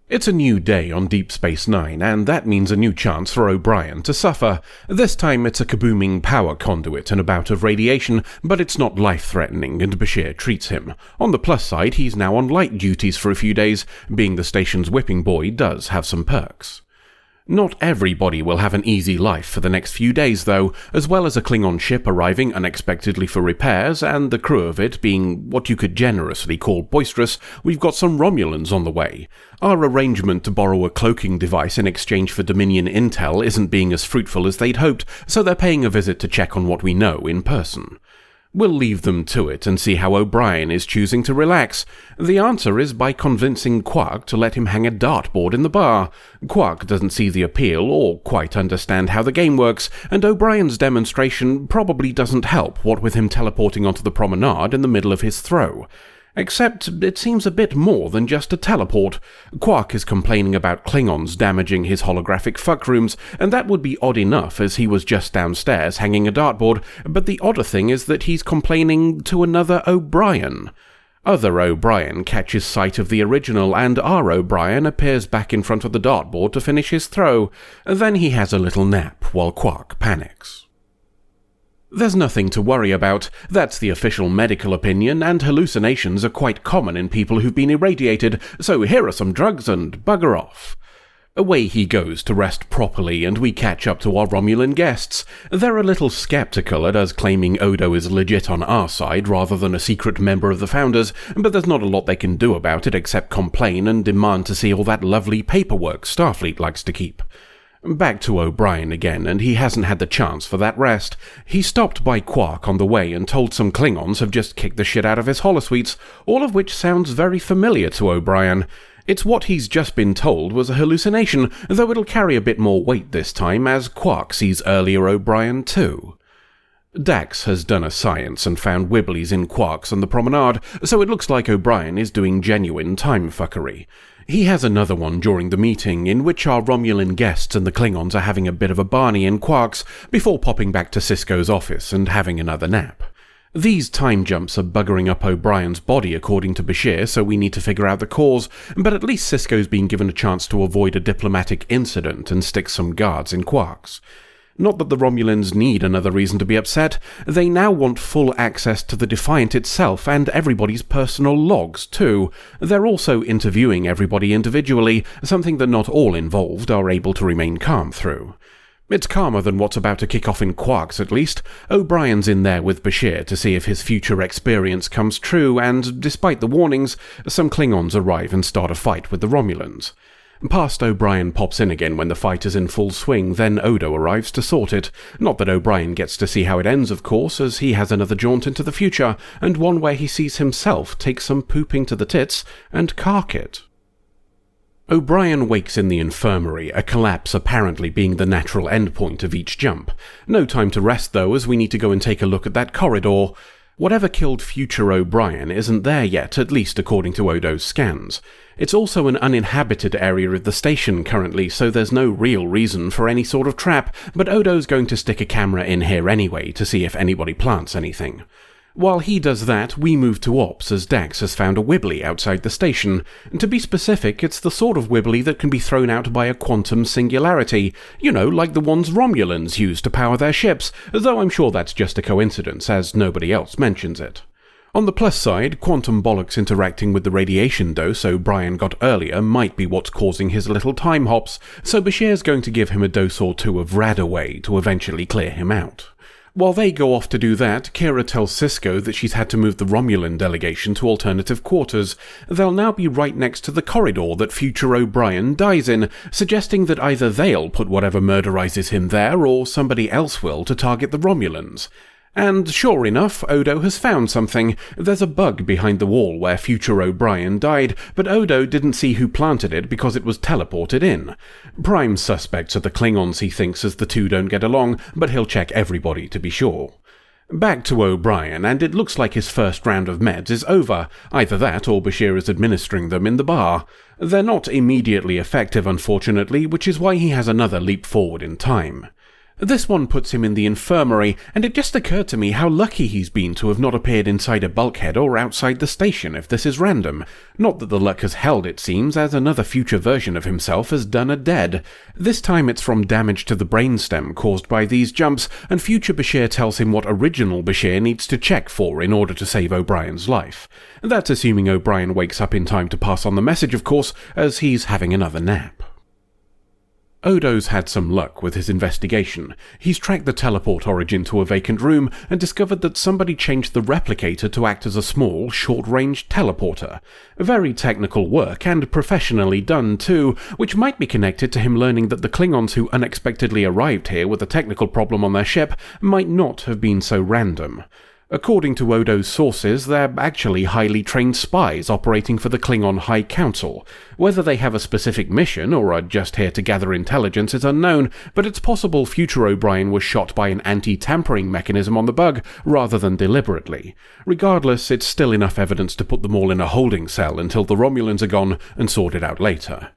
It's a new day on Deep Space Nine, and that means a new chance for O'Brien to suffer. This time it's a kabooming power conduit and a bout of radiation, but it's not life-threatening, and Bashir treats him. On the plus side, he's now on light duties for a few days. Being the station's whipping boy does have some perks. Not everybody will have an easy life for the next few days, though, as well as a Klingon ship arriving unexpectedly for repairs, and the crew of it being what you could generously call boisterous. We've got some Romulans on the way. Our arrangement to borrow a cloaking device in exchange for Dominion intel isn't being as fruitful as they'd hoped, so they're paying a visit to check on what we know in person. We'll leave them to it and see how O'Brien is choosing to relax. The answer is by convincing Quark to let him hang a dartboard in the bar. Quark doesn't see the appeal or quite understand how the game works, and O'Brien's demonstration probably doesn't help, what with him teleporting onto the promenade in the middle of his throw. Except it seems a bit more than just a teleport. Quark is complaining about Klingons damaging his holographic fuck rooms, and that would be odd enough as he was just downstairs hanging a dartboard, but the odder thing is that he's complaining to another O'Brien. Other O'Brien catches sight of the original, and our O'Brien appears back in front of the dartboard to finish his throw. Then he has a little nap while Quark panics. There's nothing to worry about. That's the official medical opinion, and hallucinations are quite common in people who've been irradiated, so here are some drugs and bugger off. Away he goes to rest properly, and we catch up to our Romulan guests. They're a little skeptical at us claiming Odo is legit on our side rather than a secret member of the Founders, but there's not a lot they can do about it except complain and demand to see all that lovely paperwork Starfleet likes to keep. Back to O'Brien again, and he hasn't had the chance for that rest. He stopped by Quark on the way and told some Klingons have just kicked the shit out of his holosuites, all of which sounds very familiar to O'Brien. It's what he's just been told was a hallucination, though it'll carry a bit more weight this time, as Quark sees earlier O'Brien too. Dax has done a science and found Wibblies in Quarks on the promenade, so it looks like O'Brien is doing genuine time fuckery. He has another one during the meeting, in which our Romulan guests and the Klingons are having a bit of a Barney in Quarks, before popping back to Sisko's office and having another nap. These time jumps are buggering up O'Brien's body according to Bashir, so we need to figure out the cause, but at least Sisko's been given a chance to avoid a diplomatic incident and stick some guards in Quarks. Not that the Romulans need another reason to be upset. They now want full access to the Defiant itself and everybody's personal logs, too. They're also interviewing everybody individually, something that not all involved are able to remain calm through. It's calmer than what's about to kick off in Quarks, at least. O'Brien's in there with Bashir to see if his future experience comes true, and despite the warnings, some Klingons arrive and start a fight with the Romulans. Past O'Brien pops in again when the fight is in full swing, then Odo arrives to sort it. Not that O'Brien gets to see how it ends, of course, as he has another jaunt into the future, and one where he sees himself take some pooping to the tits and cark it. O'Brien wakes in the infirmary, a collapse apparently being the natural endpoint of each jump. No time to rest, though, as we need to go and take a look at that corridor. Whatever killed future O'Brien isn't there yet, at least according to Odo's scans. It's also an uninhabited area of the station currently, so there's no real reason for any sort of trap, but Odo's going to stick a camera in here anyway to see if anybody plants anything. While he does that, we move to Ops as Dax has found a Wibbly outside the station. To be specific, it's the sort of Wibbly that can be thrown out by a quantum singularity, you know, like the ones Romulans use to power their ships, though I'm sure that's just a coincidence, as nobody else mentions it. On the plus side, quantum bollocks interacting with the radiation dose O'Brien got earlier might be what's causing his little time hops, so Bashir's going to give him a dose or two of Radaway to eventually clear him out. While they go off to do that, Kira tells Sisko that she's had to move the Romulan delegation to alternative quarters. They'll now be right next to the corridor that future O'Brien dies in, suggesting that either they'll put whatever murderizes him there, or somebody else will to target the Romulans. And sure enough, Odo has found something. There's a bug behind the wall where future O'Brien died, but Odo didn't see who planted it because it was teleported in. Prime suspects are the Klingons, he thinks, as the two don't get along, but he'll check everybody to be sure. Back to O'Brien, and it looks like his first round of meds is over. Either that or Bashir is administering them in the bar. They're not immediately effective, unfortunately, which is why he has another leap forward in time. This one puts him in the infirmary, and it just occurred to me how lucky he's been to have not appeared inside a bulkhead or outside the station if this is random. Not that the luck has held, it seems, as another future version of himself has done a dead. This time it's from damage to the brainstem caused by these jumps, and future Bashir tells him what original Bashir needs to check for in order to save O'Brien's life. That's assuming O'Brien wakes up in time to pass on the message, of course, as he's having another nap. Odo's had some luck with his investigation. He's tracked the teleport origin to a vacant room and discovered that somebody changed the replicator to act as a small, short-range teleporter. Very technical work, and professionally done too, which might be connected to him learning that the Klingons who unexpectedly arrived here with a technical problem on their ship might not have been so random. According to Odo's sources, they're actually highly trained spies operating for the Klingon High Council. Whether they have a specific mission or are just here to gather intelligence is unknown, but it's possible future O'Brien was shot by an anti-tampering mechanism on the bug rather than deliberately. Regardless, it's still enough evidence to put them all in a holding cell until the Romulans are gone and sort it out later.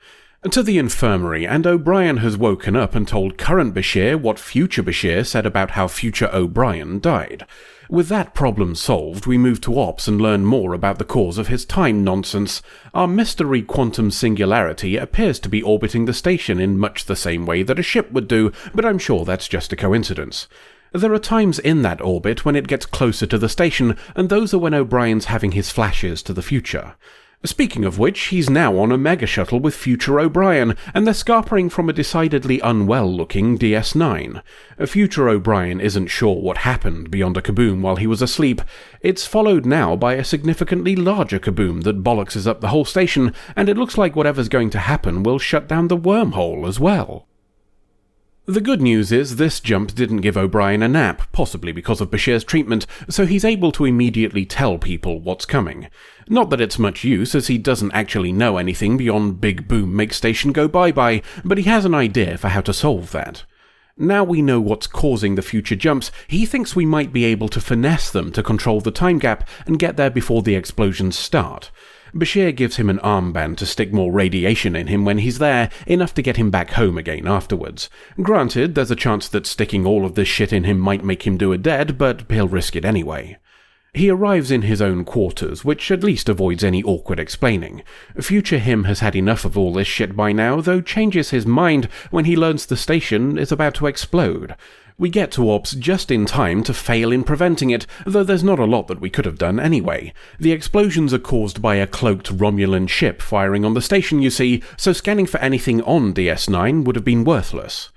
To the infirmary, and O'Brien has woken up and told current Bashir what future Bashir said about how future O'Brien died. With that problem solved, we move to Ops and learn more about the cause of his time nonsense. Our mystery quantum singularity appears to be orbiting the station in much the same way that a ship would do, but I'm sure that's just a coincidence. There are times in that orbit when it gets closer to the station, and those are when O'Brien's having his flashes to the future. Speaking of which, he's now on a mega shuttle with future O'Brien, and they're scarpering from a decidedly unwell-looking DS9. Future O'Brien isn't sure what happened beyond a kaboom while he was asleep. It's followed now by a significantly larger kaboom that bollockses up the whole station, and it looks like whatever's going to happen will shut down the wormhole as well. The good news is this jump didn't give O'Brien a nap, possibly because of Bashir's treatment, so he's able to immediately tell people what's coming. Not that it's much use, as he doesn't actually know anything beyond big boom make station go bye-bye, but he has an idea for how to solve that. Now we know what's causing the future jumps, he thinks we might be able to finesse them to control the time gap and get there before the explosions start. Bashir gives him an armband to stick more radiation in him when he's there, enough to get him back home again afterwards. Granted, there's a chance that sticking all of this shit in him might make him do a dead, but he'll risk it anyway. He arrives in his own quarters, which at least avoids any awkward explaining. Future him has had enough of all this shit by now, though changes his mind when he learns the station is about to explode. We get to Ops just in time to fail in preventing it, though there's not a lot that we could have done anyway. The explosions are caused by a cloaked Romulan ship firing on the station, you see, so scanning for anything on DS9 would have been worthless.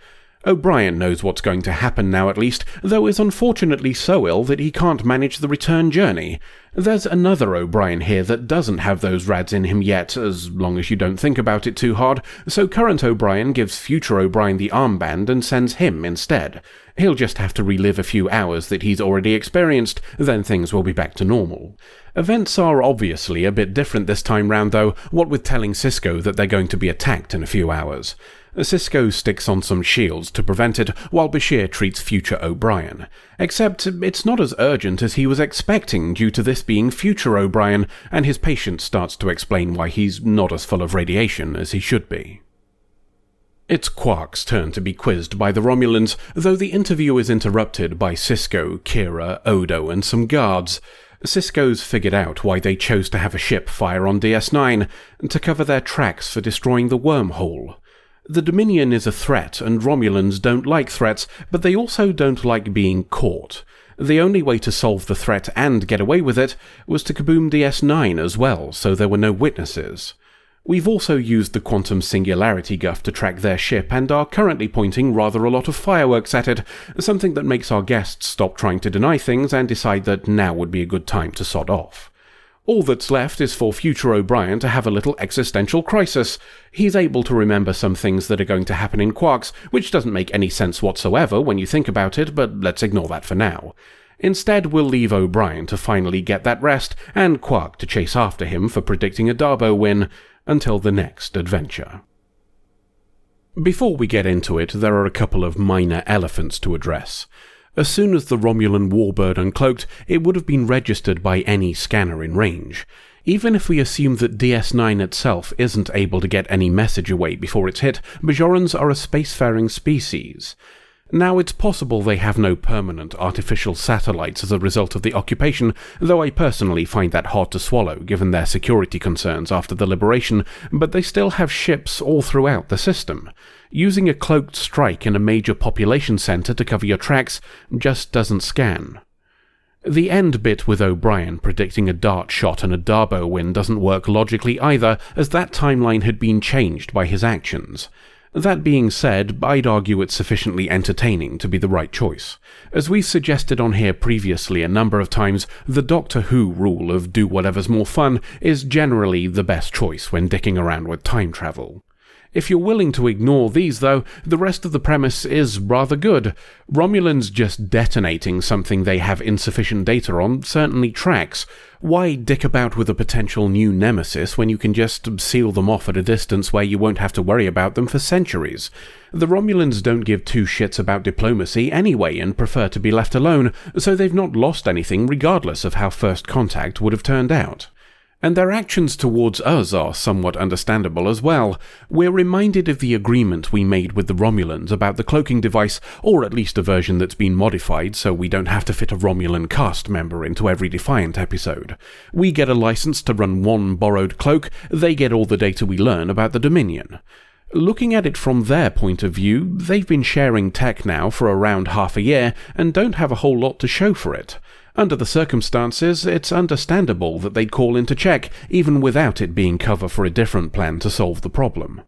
O'Brien knows what's going to happen now at least, though is unfortunately so ill that he can't manage the return journey. There's another O'Brien here that doesn't have those rads in him yet, as long as you don't think about it too hard, so current O'Brien gives future O'Brien the armband and sends him instead. He'll just have to relive a few hours that he's already experienced, then things will be back to normal. Events are obviously a bit different this time round though, what with telling Cisco that they're going to be attacked in a few hours. Cisco sticks on some shields to prevent it, while Bashir treats future O'Brien. Except it's not as urgent as he was expecting due to this being future O'Brien, and his patient starts to explain why he's not as full of radiation as he should be. It's Quark's turn to be quizzed by the Romulans, though the interview is interrupted by Cisco, Kira, Odo, and some guards. Cisco's figured out why they chose to have a ship fire on DS9, to cover their tracks for destroying the wormhole. The Dominion is a threat, and Romulans don't like threats, but they also don't like being caught. The only way to solve the threat and get away with it was to kaboom DS9 as well, so there were no witnesses. We've also used the quantum singularity guff to track their ship and are currently pointing rather a lot of fireworks at it, something that makes our guests stop trying to deny things and decide that now would be a good time to sod off. All that's left is for future O'Brien to have a little existential crisis. He's able to remember some things that are going to happen in Quarks, which doesn't make any sense whatsoever when you think about it, but let's ignore that for now. Instead, we'll leave O'Brien to finally get that rest, and Quark to chase after him for predicting a Darbo win, until the next adventure. Before we get into it, there are a couple of minor elephants to address. As soon as the Romulan warbird uncloaked, it would have been registered by any scanner in range. Even if we assume that DS9 itself isn't able to get any message away before it's hit, Bajorans are a spacefaring species. Now, it's possible they have no permanent artificial satellites as a result of the occupation, though I personally find that hard to swallow given their security concerns after the liberation, but they still have ships all throughout the system. Using a cloaked strike in a major population centre to cover your tracks just doesn't scan. The end bit with O'Brien predicting a dart shot and a Darbo win doesn't work logically either, as that timeline had been changed by his actions. That being said, I'd argue it's sufficiently entertaining to be the right choice. As we've suggested on here previously a number of times, the Doctor Who rule of do whatever's more fun is generally the best choice when dicking around with time travel. If you're willing to ignore these, though, the rest of the premise is rather good. Romulans just detonating something they have insufficient data on certainly tracks. Why dick about with a potential new nemesis when you can just seal them off at a distance where you won't have to worry about them for centuries? The Romulans don't give two shits about diplomacy anyway and prefer to be left alone, so they've not lost anything regardless of how First Contact would have turned out. And their actions towards us are somewhat understandable as well. We're reminded of the agreement we made with the Romulans about the cloaking device, or at least a version that's been modified so we don't have to fit a Romulan cast member into every Defiant episode. We get a license to run one borrowed cloak, they get all the data we learn about the Dominion. Looking at it from their point of view, they've been sharing tech now for around half a year and don't have a whole lot to show for it. Under the circumstances, it's understandable that they'd call in to check, even without it being cover for a different plan to solve the problem.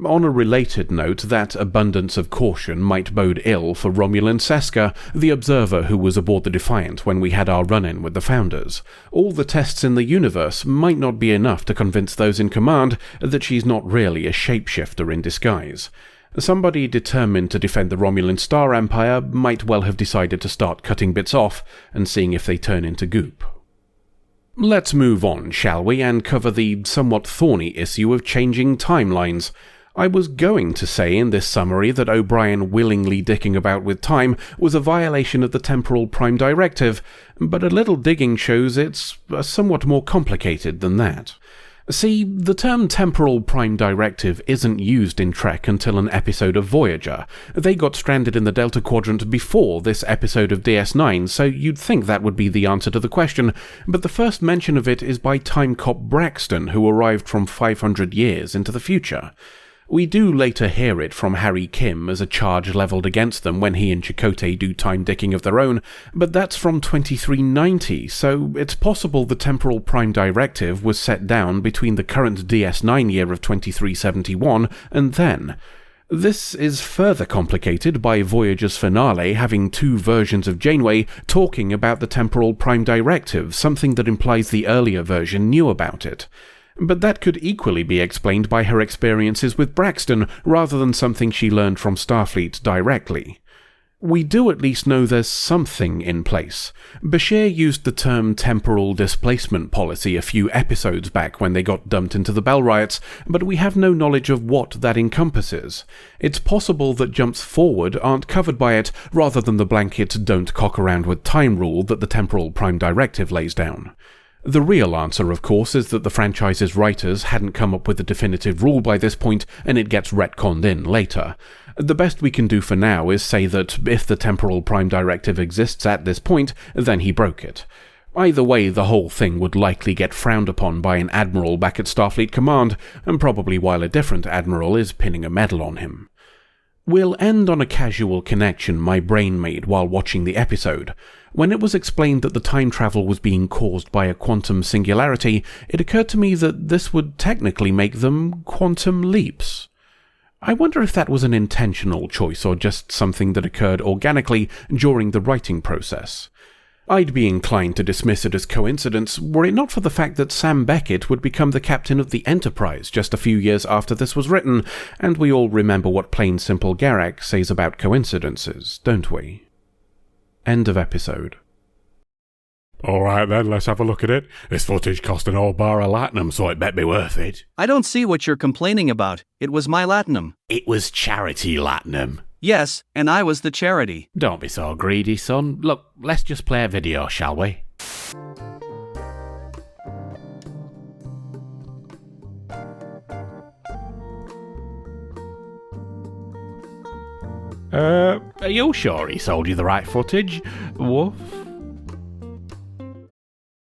On a related note, that abundance of caution might bode ill for Romulan Seska, the observer who was aboard the Defiant when we had our run-in with the Founders. All the tests in the universe might not be enough to convince those in command that she's not really a shapeshifter in disguise. Somebody determined to defend the Romulan Star Empire might well have decided to start cutting bits off and seeing if they turn into goop. Let's move on, shall we, and cover the somewhat thorny issue of changing timelines. I was going to say in this summary that O'Brien willingly dicking about with time was a violation of the Temporal Prime Directive, but a little digging shows it's somewhat more complicated than that. See, the term Temporal Prime Directive isn't used in Trek until an episode of Voyager. They got stranded in the Delta Quadrant before this episode of DS9, so you'd think that would be the answer to the question, but the first mention of it is by time cop Braxton, who arrived from 500 years into the future. We do later hear it from Harry Kim as a charge levelled against them when he and Chakotay do time dicking of their own, but that's from 2390, so it's possible the Temporal Prime Directive was set down between the current DS9 year of 2371 and then. This is further complicated by Voyager's finale having two versions of Janeway talking about the Temporal Prime Directive, something that implies the earlier version knew about it. But that could equally be explained by her experiences with Braxton, rather than something she learned from Starfleet directly. We do at least know there's something in place. Bashir used the term temporal displacement policy a few episodes back when they got dumped into the Bell Riots, but we have no knowledge of what that encompasses. It's possible that jumps forward aren't covered by it, rather than the blanket don't cock around with time rule that the Temporal Prime Directive lays down. The real answer, of course, is that the franchise's writers hadn't come up with a definitive rule by this point, and it gets retconned in later. The best we can do for now is say that if the Temporal Prime Directive exists at this point, then he broke it. Either way, the whole thing would likely get frowned upon by an admiral back at Starfleet Command, and probably while a different admiral is pinning a medal on him. We'll end on a casual connection my brain made while watching the episode. When it was explained that the time travel was being caused by a quantum singularity, it occurred to me that this would technically make them quantum leaps. I wonder if that was an intentional choice or just something that occurred organically during the writing process. I'd be inclined to dismiss it as coincidence were it not for the fact that Sam Beckett would become the captain of the Enterprise just a few years after this was written, and we all remember what Plain Simple Garak says about coincidences, don't we? End of episode. Alright then, let's have a look at it. This footage cost an old bar of latinum, so it bet be worth it. I don't see what you're complaining about. It was my latinum. It was charity latinum. Yes, and I was the charity. Don't be so greedy, son. Look, let's just play a video, shall we? Are you sure he sold you the right footage? Woof.